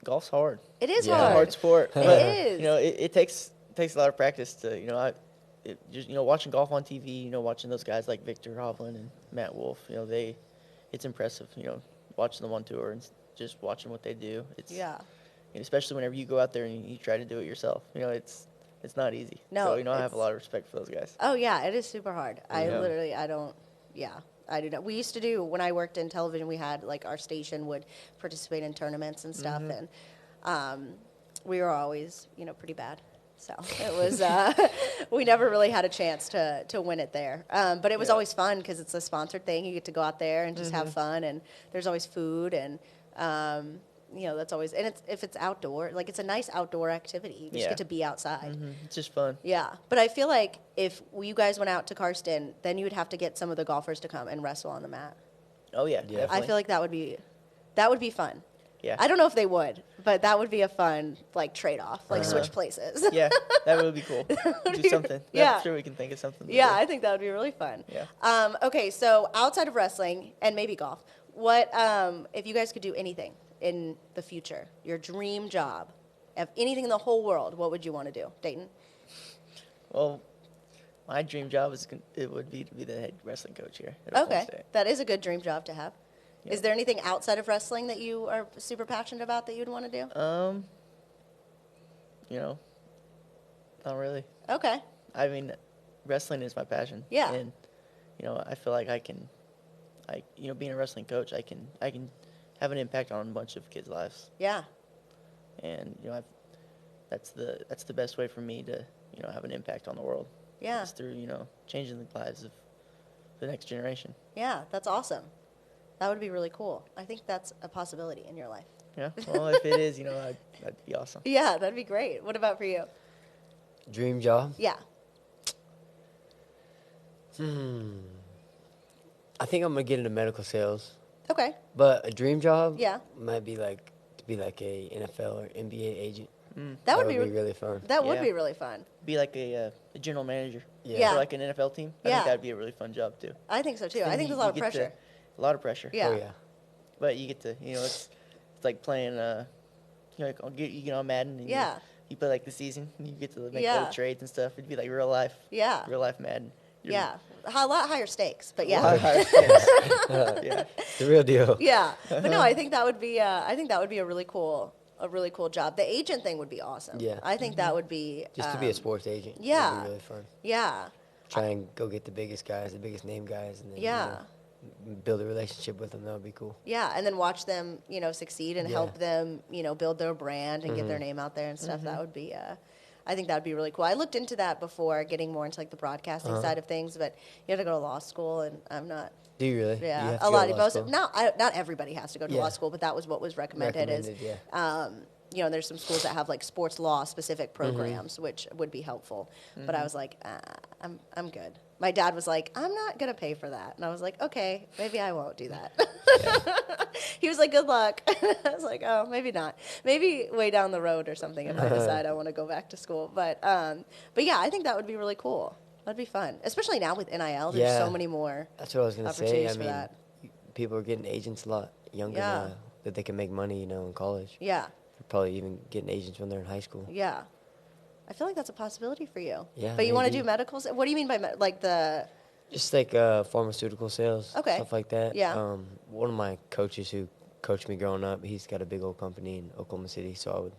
Golf's hard. It is It's a hard. hard sport. It but, is. It takes a lot of practice to, watching golf on TV, watching those guys like Victor Hovland and Matt Wolf, it's impressive, watching them on tour and just watching what they do. It's, Yeah. and especially whenever you go out there and you try to do it yourself, it's not easy. No, So, I have it's- a lot of respect for those guys. Oh, yeah, it is super hard. Yeah. I do not. We used to do, when I worked in television, we had, our station would participate in tournaments and stuff, and we were always, pretty bad. So it was, we never really had a chance to win it there. But it was always fun because it's a sponsored thing. You get to go out there and just have fun, and there's always food, and, that's always, and if it's outdoor, it's a nice outdoor activity. You just Yeah. get to be outside. It's just fun. Yeah, but I feel like if you guys went out to Karsten, then you would have to get some of the golfers to come and wrestle on the mat. Oh, yeah, Yeah. definitely. I feel like that would be fun. Yeah. I don't know if they would, but that would be a fun trade-off, switch places. Yeah, that would be cool. Do something. Yeah. I'm sure we can think of something. to Yeah, do. I think that would be really fun. Yeah. Okay, so outside of wrestling and maybe golf, what if you guys could do anything in the future, your dream job, of anything in the whole world, what would you want to do, Dayton? Well, my dream job would be to be the head wrestling coach here at Oklahoma Okay, State. that is a good dream job to have. Yeah. Is there anything outside of wrestling that you are super passionate about that you'd want to do? Not really. Okay. I mean, wrestling is my passion. Yeah. And, I feel like being a wrestling coach, I can have an impact on a bunch of kids' lives. Yeah. And, that's the best way for me to, have an impact on the world. Yeah. Is through, changing the lives of the next generation. Yeah, that's awesome. That would be really cool. I think that's a possibility in your life. Yeah. Well, if it is, that'd be awesome. Yeah, that'd be great. What about for you? Dream job? Yeah. I think I'm gonna get into medical sales, Okay. but a dream job, Yeah. might be to be like a NFL or NBA agent. That would be be really fun. That would Yeah. be really fun. Be like a general manager. Yeah. For like an NFL team. I Yeah. think that'd be a really fun job too. I think so too. I Then think you- there's a lot of you get to- pressure. A lot of pressure. Yeah. Oh yeah. But you get to, it's like playing, you get on Madden. And Yeah. You play the season. And you get to make Yeah. all the trades and stuff. It'd be like real life. Yeah. Real life Madden. Yeah. A lot higher stakes, but A lot yeah. higher stakes. Yeah. It's the real deal. Yeah. But no, I think that would be a really cool job. The agent thing would be awesome. Yeah. I think that would be Just to be a sports agent. yeah. That'd be really fun. Yeah. Try and go get the biggest guys, the biggest name guys, and then Yeah. build a relationship with them. That would be cool. Yeah, and then watch them, succeed and Yeah. help them, build their brand and get their name out there and stuff. That would be, I think that would be really cool. I looked into that before, getting more into like the broadcasting side of things, but you have to go to law school, and I'm not. Do you really? Yeah, You have to a go lot. to law Most school? not everybody has to go to Yeah. law school, but that was what was recommended. Yeah. There's some schools that have like sports law specific programs, which would be helpful. But I was like, I'm good. My dad was like, I'm not gonna pay for that, and I was like, okay, maybe I won't do that. He was like, good luck. I was like, oh, maybe not. Maybe way down the road or something if I decide I want to go back to school. But yeah, I think that would be really cool. That'd be fun, especially now with NIL. There's Yeah. so many more. That's what I was gonna say. opportunities I for mean, that. people are getting agents a lot younger Yeah. now that they can make money, in college. Yeah, They're probably even getting agents when they're in high school. yeah. I feel like that's a possibility for you. Yeah, But you want to maybe. do medical? What do you mean by like the? Just like pharmaceutical sales, Okay. stuff like that. Yeah. One of my coaches who coached me growing up, he's got a big old company in Oklahoma City, so I would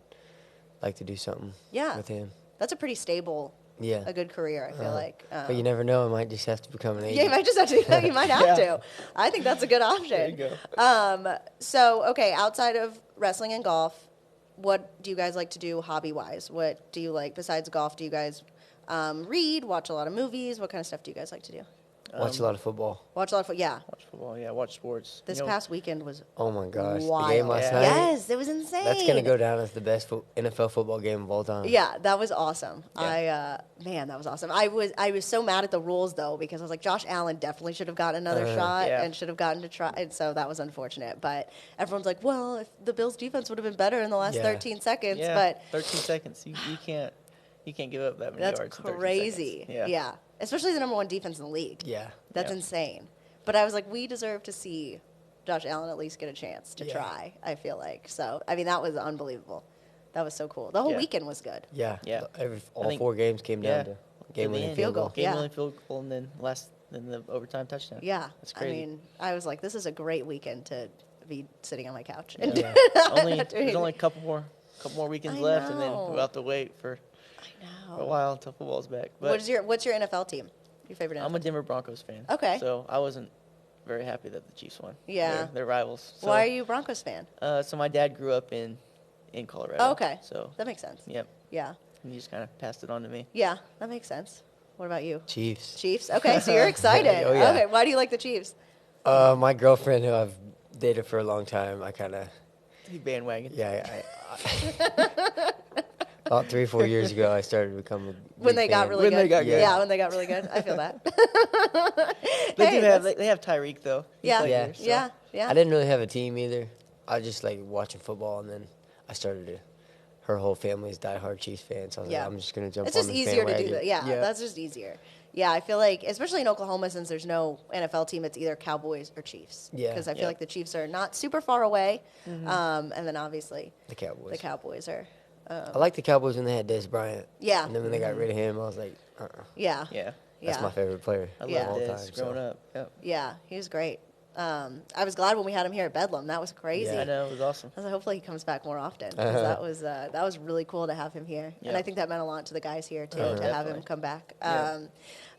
like to do something Yeah. with him. That's a pretty stable, Yeah. a good career. I feel like. But you never know, I might just have to become an agent. Yeah, you might just have to. You might have to. I think that's a good option. There you go. So okay, outside of wrestling and golf, what do you guys like to do hobby-wise? What do you like besides golf? Do you guys read, watch a lot of movies? What kind of stuff do you guys like to do? Watch a lot of football. Watch a lot of yeah. Watch football, yeah, watch sports. This past weekend was Oh my gosh, wild. the game last night. Yes, it was insane. That's gonna go down as the best NFL football game of all time. Yeah, that was awesome. Yeah. Man, that was awesome. I was so mad at the rules though, because I was like, Josh Allen definitely should have gotten another shot Yeah. and should have gotten to try, and so that was unfortunate. But everyone's like, well, if the Bills defense would have been better in the last Yeah. 13 seconds, Yeah, but 13 seconds. You can't give up that many that's yards. in 13 crazy. seconds. Yeah, especially the number one defense in the league. Yeah. That's Yeah. insane. But I was like, we deserve to see Josh Allen at least get a chance to Yeah. try. I feel like so. I mean, that was unbelievable. That was so cool. The whole Yeah. weekend was good. Yeah. Yeah. All think- 4 games came down to In game-winning the field end, goal. Yeah. Game-winning field goal, and then the overtime touchdown. Yeah, That's I crazy. mean, I was like, this is a great weekend to be sitting on my couch. And Yeah. There's only a couple more weekends I left, and then know. we'll have to wait for a while until football's back. But What's your NFL team? Your favorite NFL? I'm a Denver Broncos fan. Okay. So I wasn't very happy that the Chiefs won. Yeah. They're rivals. So, Why are you a Broncos fan? So my dad grew up in Colorado. Oh, okay. So That makes sense. yep, Yeah. and he just kind of passed it on to me. Yeah, that makes sense. What about you? Chiefs. Chiefs? Okay, so you're excited. Oh, yeah. Okay, why do you like the Chiefs? My girlfriend, who I've dated for a long time, I kind of, He bandwagon. yeah, about 3-4 years ago, I started to become a When big they got fan. really When good. they got good. Yeah, when they got really good. I feel that. They Hey, do have that's- they have Tyreek though. He Yeah, played Yeah. here, so- yeah, yeah. I didn't really have a team either. I just like watching football, and then I started to. Her whole family's diehard Chiefs fans. So I was Yeah. like, I'm just gonna jump. It's on just this easier to do bandwagon. that. Yeah, that's just easier. Yeah, I feel like, especially in Oklahoma, since there's no NFL team, it's either Cowboys or Chiefs. Yeah. Because I feel Yep. like the Chiefs are not super far away, and then obviously the Cowboys. the Cowboys are. I like the Cowboys when they had Des Bryant. Yeah. And then when they got rid of him, I was like, Yeah. Yeah. that's Yeah. my favorite player I of Yeah. all loved time. this growing up. Yep. Yeah, he was great. I was glad when we had him here at Bedlam. That was crazy. Yeah. I know, it was awesome. I was like, hopefully he comes back more often. 'Cause that was really cool to have him here, and Yeah. I think that meant a lot to the guys here too Oh, to have him definitely. come back. Yeah.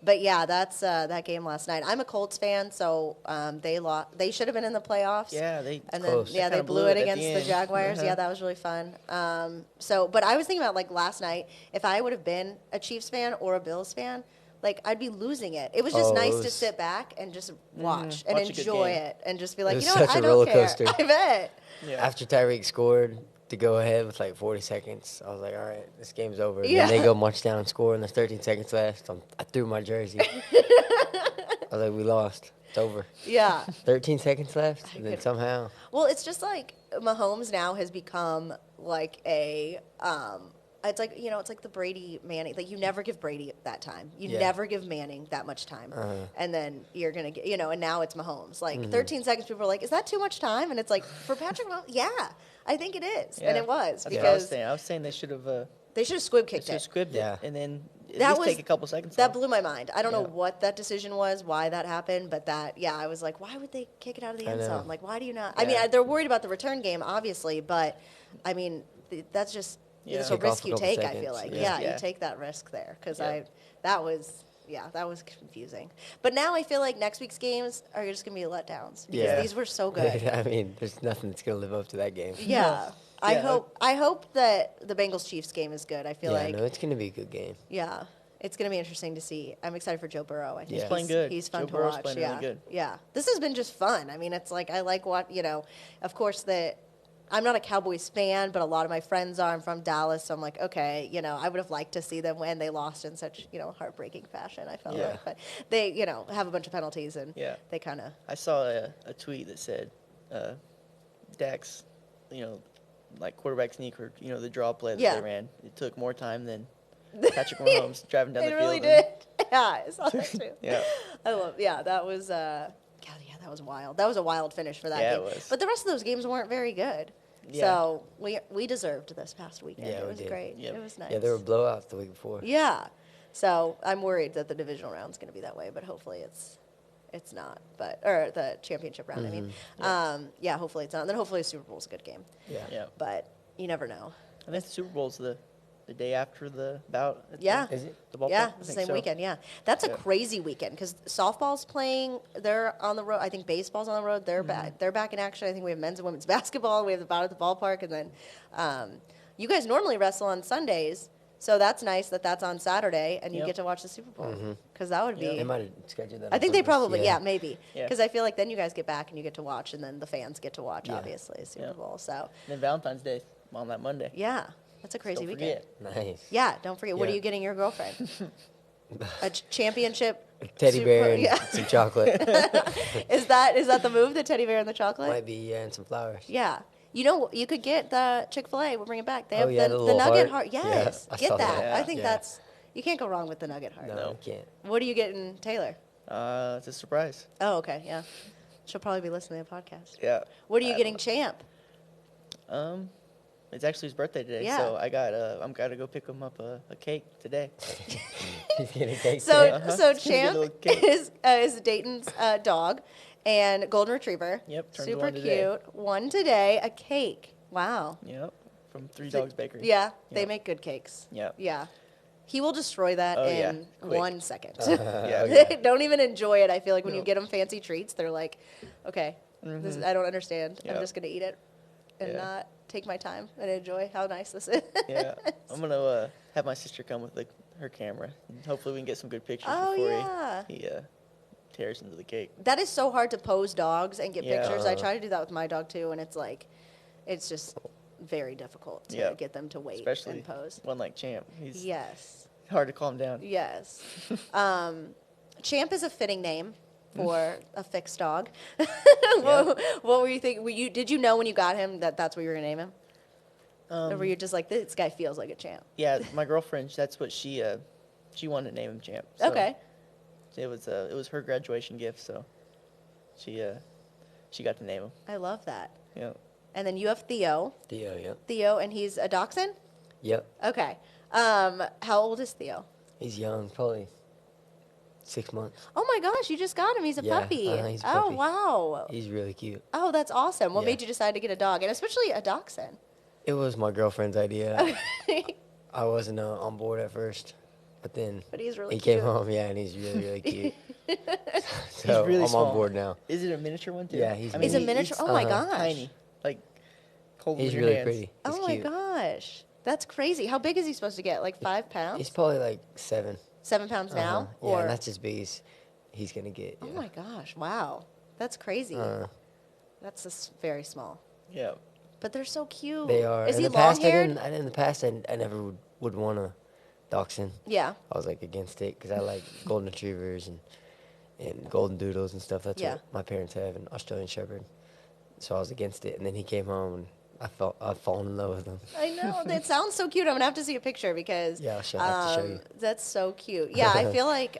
But yeah, that's that game last night. I'm a Colts fan, so they lost. They should have been in the playoffs. Yeah, they And then Close. yeah, They they kinda blew blew it it at against the the end. Jaguars. Uh-huh. Yeah, that was really fun. But I was thinking about like last night, if I would have been a Chiefs fan or a Bills fan, like I'd be losing it. It was just Oh, nice it to was- sit back and just watch and Watch a good enjoy game. it and just be like, was you know what, such I a don't roller care. coaster. I bet. Yeah. After Tyreek scored to go ahead with like 40 seconds, I was like, all right, this game's over. And Yeah. then they go march down and score, and there's 13 seconds left. I threw my jersey. I was like, we lost. It's over. Yeah. 13 seconds left, and then somehow. Well, it's just like Mahomes now has become like a. It's like it's like the Brady Manning. Like you never give Brady that time. You Yeah. never give Manning that much time, and then you're gonna get and now it's Mahomes. Like 13 seconds, people are like, "Is that too much time?" And it's like for Patrick Mahomes, yeah, I think it is, and Yeah. it was That's what I was because saying. I was saying they should have they should have squib kicked just it. squibbed Yeah. it and then at That least was take a couple seconds. That off. blew my mind. I don't know Yeah. what that decision was, why that happened, but I was like, why would they kick it out of the I end know. zone? Like, why do you not? I mean, Yeah. they're worried about the return game, obviously, but I mean, that's just Yeah. it's a Kick off risk a you couple take. I seconds, feel like, yeah. you take that risk there because Yeah. that was that was confusing. But now I feel like next week's games are just going to be letdowns because these were so good. I mean, there's nothing that's going to live up to that game. Yeah. I hope that the Bengals-Chiefs game is good. I feel like. Yeah, no, it's going to be a good game. Yeah. It's going to be interesting to see. I'm excited for Joe Burrow. I think he's playing good. He's fun Joe to Burrow's watch. playing really good. Yeah. This has been just fun. I mean, it's like I like what, of course I'm not a Cowboys fan, but a lot of my friends are. I'm from Dallas, so I'm like, okay, I would have liked to see them win. They lost in such, heartbreaking fashion, I felt like. But they, have a bunch of penalties, and they kind of. I saw a tweet that said Dak's, like quarterback sneak or, the draw play that they ran. It took more time than Patrick Mahomes driving down the field. It really did. Yeah, I saw that too. That was, that was wild. That was a wild finish for that game. It was. But the rest of those games weren't very good. Yeah. So we deserved this past weekend. Yeah, it was great. Yep. It was nice. Yeah, there were blowouts the week before. Yeah. So I'm worried that the divisional round's going to be that way, but hopefully it's not. Or the championship round, I mean. Hopefully it's not. And then hopefully the Super Bowl's a good game. Yeah. But you never know. I think the Super Bowl's the day after the bout. Is it? The ballpark? Yeah, it's the same weekend, yeah. That's a crazy weekend because softball's playing. They're on the road. I think baseball's on the road. They're back. They're back in action. I think we have men's and women's basketball. We have the bout at the ballpark. And then you guys normally wrestle on Sundays, so that's nice that that's on Saturday, and you get to watch the Super Bowl because that would be. They might have scheduled that. I think they probably, maybe. Yeah. Because I feel like then you guys get back and you get to watch, and then the fans get to watch, obviously, Super Bowl. So. And then Valentine's Day on that Monday. Yeah. That's a crazy weekend. Nice. Yeah, don't forget. What are you getting your girlfriend? A championship teddy bear and some chocolate. Is that the move? The teddy bear and the chocolate? Might be, and some flowers. Yeah. You could get the Chick-fil-A. We'll bring it back. They have the nugget heart. Yes, get that. Yeah. I think you can't go wrong with the nugget heart. No, you can't. What are you getting, Taylor? It's a surprise. Oh, okay, yeah. She'll probably be listening to the podcast. Yeah. What are you getting, Champ? It's actually his birthday today, so I'm gotta go pick him up a cake today. He's getting a cake So today. Champ is Dayton's dog and golden retriever. Yep, turned super one cute. today. One today, a cake. Wow. Yep, from Three Dogs Bakery. Yeah, they Yep. make good cakes. Yep. Yeah. He will destroy that in quick. 1 second. Yeah. Don't even enjoy it. I feel like when you get them fancy treats, they're like, okay, I don't understand. I'm Yep. just going to eat it and not take my time and enjoy how nice this is. Yeah, I'm gonna have my sister come with her camera, and hopefully we can get some good pictures Oh, before yeah. he tears into the cake. That is so hard to pose dogs and get Yeah. pictures. I try to do that with my dog too, and it's just very difficult to get them to wait Especially and pose. one like Champ. He's Yes. hard to calm down. Yes. Champ is a fitting name for a fixed dog. What were you thinking? Did you know when you got him that that's what you were going to name him? Or were you just like, this guy feels like a Champ? Yeah, my girlfriend, that's what she wanted to name him Champ. So Okay. It was her graduation gift, so she got to name him. I love that. Yeah. And then you have Theo. Theo, And he's a dachshund? Yep. Okay. How old is Theo? He's young, probably 6 months. Oh my gosh, you just got him. He's a puppy. He's a Oh, puppy. wow. He's really cute. Oh, that's awesome. What Yeah. made you decide to get a dog? And especially a dachshund? It was my girlfriend's idea. I wasn't on board at first, but then But he's really he cute. came home, and he's really, really cute. So He's really I'm small. on board now. Is it a miniature one too? Yeah, he's He's a miniature? Oh my gosh. Tiny, like cold He's in your really hands. pretty. He's Oh my cute. gosh. That's crazy. How big is he supposed to get? Like 5 pounds? He's probably like 7. 7 pounds now? Yeah, Or and that's as big as he's gonna get. Oh yeah. my gosh. Wow. That's crazy. That's just very small. Yeah. But they're so cute. They are. Is in he the past, long-haired? in the past, I never would want a dachshund. Yeah. I was like against it because I like golden retrievers and golden doodles and stuff. That's Yeah. what my parents have, an Australian Shepherd. So I was against it, and then he came home, and I've fallen in love with him. I know. That sounds so cute. I'm going to have to see a picture because Yeah, I'll have to show you. That's so cute. Yeah, I feel like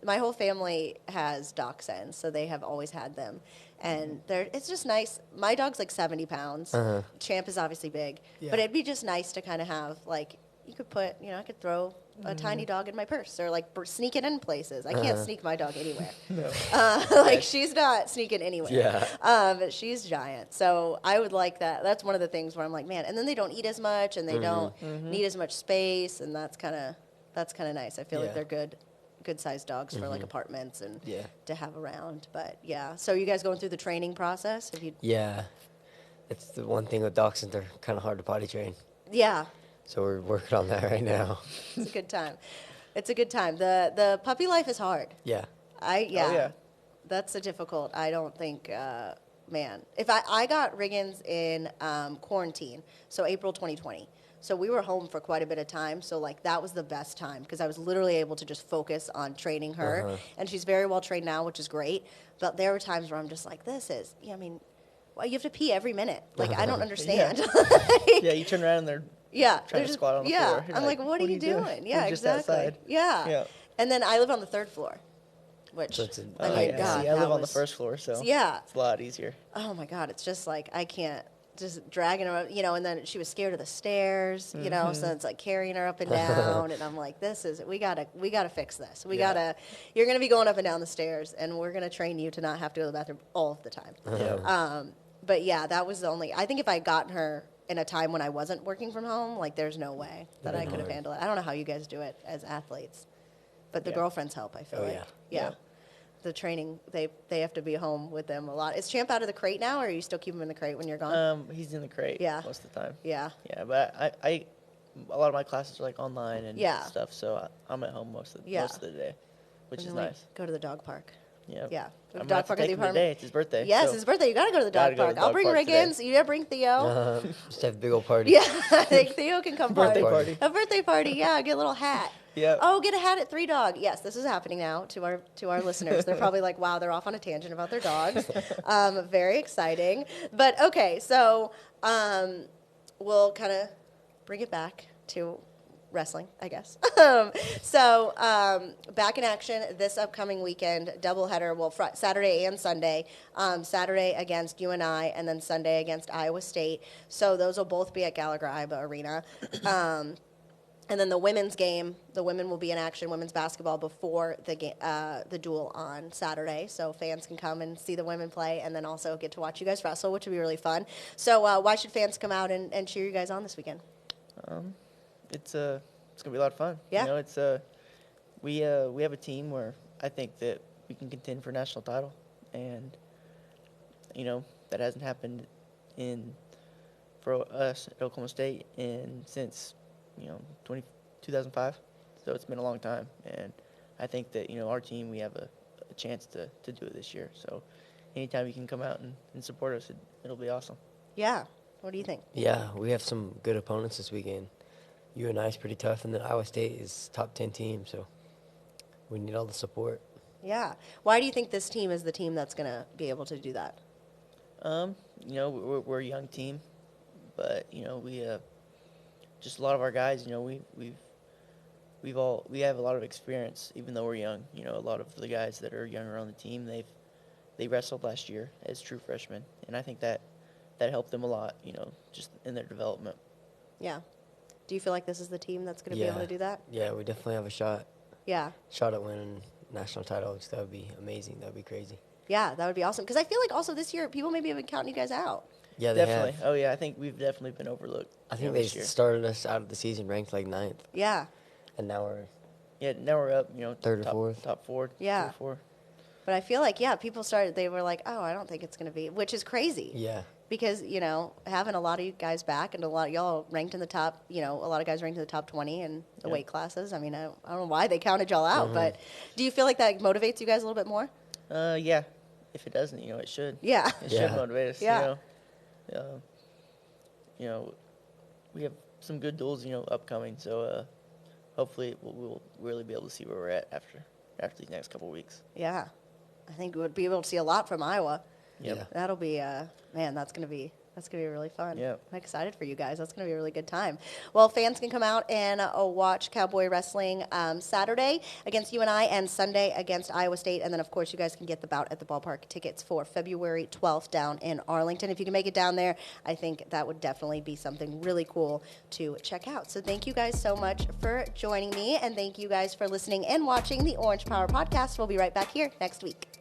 my whole family has dachshunds, so they have always had them. And it's just nice. My dog's like 70 pounds. Champ is obviously big. But it'd be just nice to kind of have, like, you could put, I could throw a tiny dog in my purse or, like, sneak it in places. I can't sneak my dog anywhere. She's not sneaking anywhere. Yeah. But she's giant. So I would like that. That's one of the things where I'm like, man. And then they don't eat as much and they don't need as much space. And that's kind of nice. I feel like they're good good-sized dogs for like apartments and Yeah. to have around. But yeah, so you guys going through the training process? Have you? Yeah. It's the one thing with dachshunds, they're kind of hard to potty train. Yeah, So we're working on that right now. it's a good time. It's a good time. The puppy life is hard. Yeah. yeah. That's a difficult. I don't think, man. If I got Riggins in quarantine, so April 2020. So we were home for quite a bit of time. So like that was the best time because I was literally able to just focus on training her, and she's very well trained now, which is great. But there were times where I'm just like, this is. Yeah, I mean, well, you have to pee every minute. Like I don't understand. Yeah, you turn around and they're Yeah, trying to squat on the yeah. floor. You're I'm like, what are you doing? Yeah, We're just exactly. outside. Yeah. Yeah. And then I live on the 3rd floor, which So it's I a mean, height God, See, I that live on the was- first floor, so Yeah. it's a lot easier. Oh my God, it's just like I can't just dragging her, you know. And then she was scared of the stairs, you know. So it's like carrying her up and down, and I'm like, this is we gotta fix this. You're gonna be going up and down the stairs, and we're gonna train you to not have to go to the bathroom all of the time. But yeah, that was the only. I think if I had gotten her in a time when I wasn't working from home, like there's no way that I could have handled it. I don't know how you guys do it as athletes, but the girlfriends help. I feel Oh, like, yeah. The training they have to be home with them a lot. Is Champ out of the crate now, or are you still keep him in the crate when you're gone? He's in the crate most of the time. Yeah. Yeah, but I a lot of my classes are like online and Yeah. stuff, so I'm at home most of the day, which And is then we nice. Go to the dog park. Yeah. Yeah. I'm Dog gonna have to park at take the him apartment. today. It's his birthday. Yes, so it's his birthday. You gotta go to the Gotta dog go to park. the I'll dog bring park Riggins. today. You gotta bring Theo. Just have a big old party. Yeah, I think Theo can come Birthday party. party. A birthday party. Yeah, get a little hat. Yep. Oh, get a hat at 3 Dog. Yes, this is happening now to our listeners. They're probably like, wow, they're off on a tangent about their dogs. Very exciting. But okay, so we'll kind of bring it back to wrestling, I guess. So back in action this upcoming weekend, doubleheader. Well, Saturday and Sunday. Saturday against UNI, and then Sunday against Iowa State. So those will both be at Gallagher-Iba Arena. And then the women's game, the women will be in action, women's basketball, before the duel on Saturday. So fans can come and see the women play, and then also get to watch you guys wrestle, which would be really fun. So why should fans come out and cheer you guys on this weekend? it's gonna be a lot of fun. Yeah. You know, it's we have a team where I think that we can contend for a national title, and you know that hasn't happened for us at Oklahoma State since 2005. So it's been a long time, and I think that our team, we have a chance to do it this year. So anytime you can come out and support us, it'll be awesome. Yeah. What do you think? Yeah, we have some good opponents this weekend. UNI is pretty tough, and then Iowa State is top 10 team, so we need all the support. Yeah. Why do you think this team is the team that's going to be able to do that? We're a young team, but we just a lot of our guys. We have a lot of experience, even though we're young. A lot of the guys that are younger on the team, they wrestled last year as true freshmen, and I think that helped them a lot. Just in their development. Yeah. Do you feel like this is the team that's going to be able to do that? Yeah, we definitely have a shot at winning national titles. That would be amazing. That would be crazy. Yeah, that would be awesome. Because I feel like also this year, people maybe have been counting you guys out. Yeah, they definitely. have. Oh, yeah, I think we've definitely been overlooked. I think they started us out of the season ranked like 9th. Yeah. And now we're up, third or fourth. Top 4. Yeah. 3 or 4. But I feel like, people they were like, oh, I don't think it's going to be, which is crazy. Yeah. Because, having a lot of you guys back and a lot of y'all ranked in the top, a lot of guys ranked in the top 20 in the weight classes. I mean, I don't know why they counted y'all out, but do you feel like that motivates you guys a little bit more? Yeah. If it doesn't, it should. Yeah. It should motivate us, Yeah. We have some good duels, upcoming, so hopefully we'll really be able to see where we're at after these next couple of weeks. Yeah. I think we would be able to see a lot from Iowa. Yep. Yeah. That'll be, that's going to be really fun. Yep. I'm excited for you guys. That's going to be a really good time. Well, fans can come out and watch Cowboy Wrestling Saturday against UNI and Sunday against Iowa State. And then, of course, you guys can get the Bout at the Ballpark tickets for February 12th down in Arlington. If you can make it down there, I think that would definitely be something really cool to check out. So thank you guys so much for joining me, and thank you guys for listening and watching the Orange Power Podcast. We'll be right back here next week.